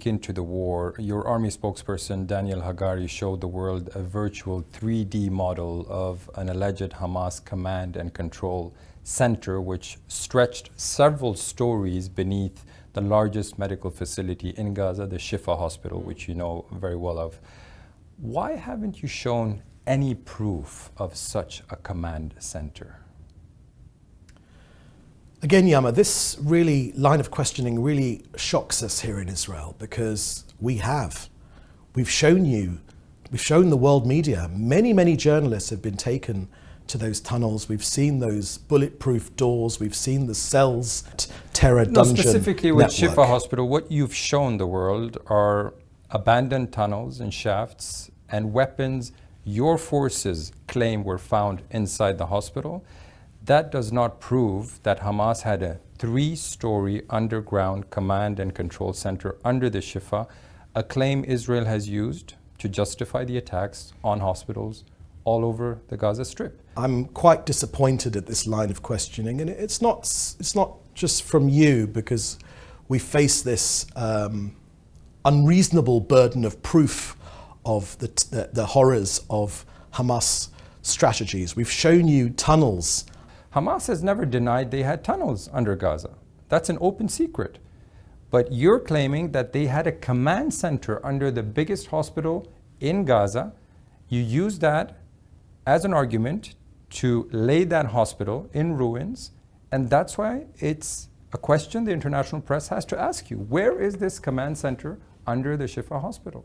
Into the war, your army spokesperson Daniel Hagari showed the world a virtual 3D model of an alleged Hamas command and control center which stretched several stories beneath the largest medical facility in Gaza, the Shifa hospital, which you know very well of. Why haven't you shown any proof of such a command center? Again, Yama, this line of questioning really shocks us here in Israel, because we've shown the world media, many journalists have been taken to those tunnels. We've seen those bulletproof doors. We've seen the cells, terror dungeon specifically with network. Shifa Hospital, what you've shown the world are abandoned tunnels and shafts and weapons your forces claim were found inside the hospital. That does not prove that Hamas had a 3-story underground command and control center under the Shifa, a claim Israel has used to justify the attacks on hospitals all over the Gaza Strip. I'm quite disappointed at this line of questioning, and it's not just from you, because we face this unreasonable burden of proof of the horrors of Hamas strategies. We've shown you tunnels. Hamas has never denied they had tunnels under Gaza. That's an open secret. But you're claiming that they had a command center under the biggest hospital in Gaza. You use that as an argument to lay that hospital in ruins, and that's why it's a question the international press has to ask you. Where is this command center under the Shifa hospital?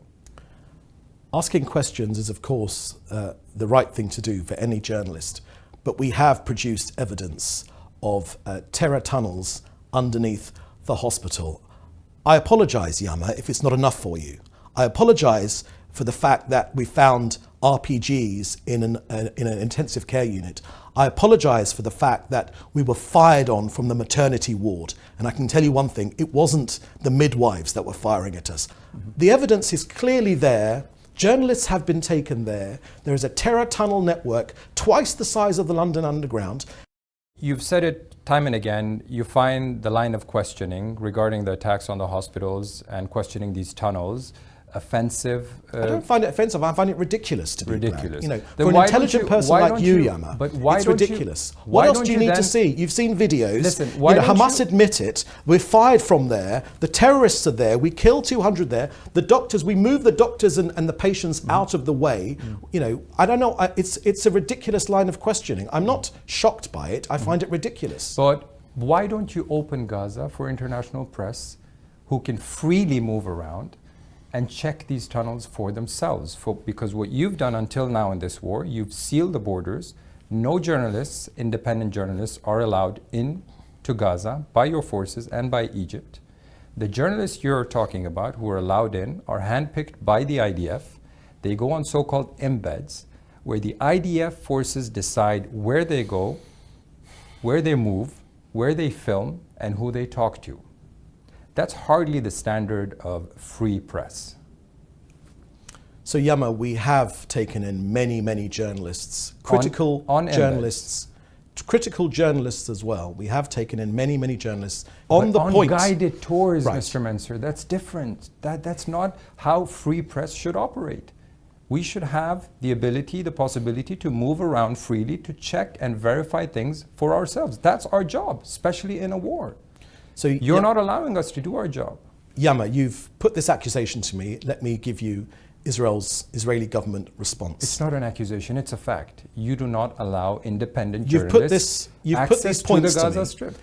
Asking questions is, of course, the right thing to do for any journalist. But we have produced evidence of terror tunnels underneath the hospital. I apologize, Yama, if it's not enough for you. I apologize for the fact that we found RPGs in an intensive care unit. I apologize for the fact that we were fired on from the maternity ward. And I can tell you one thing, it wasn't the midwives that were firing at us. The evidence is clearly there. Journalists have been taken there. There is a terror tunnel network twice the size of the London Underground. You've said it time and again, you find the line of questioning regarding the attacks on the hospitals and questioning these tunnels offensive. I don't find it offensive, I find it ridiculous, to be ridiculous. blunt. For an intelligent person like you, Yama, it's ridiculous. What else do you need to see? You've seen videos. Listen, Hamas admit it. We're fired from there. The terrorists are there. We killed 200 there. The doctors, we move the doctors and the patients out of the way. I don't know. It's a ridiculous line of questioning. I'm not shocked by it. I find it ridiculous. But why don't you open Gaza for international press who can freely move around and check these tunnels for themselves? Because what you've done until now in this war, you've sealed the borders. No journalists, independent journalists, are allowed in to Gaza by your forces and by Egypt. The journalists you're talking about who are allowed in are handpicked by the IDF. They go on so-called embeds, where the IDF forces decide where they go, where they move, where they film, and who they talk to. That's hardly the standard of free press. So, Yama, we have taken in many journalists, critical journalists as well. We have taken in many journalists on guided tours, right. Mr. Mensur, that's different. That's not how free press should operate. We should have the ability, the possibility to move around freely, to check and verify things for ourselves. That's our job, especially in a war. So you're not allowing us to do our job. Yama, you've put this accusation to me. Let me give you Israeli government response. It's not an accusation, it's a fact. You do not allow independent journalists access to the Gaza Strip.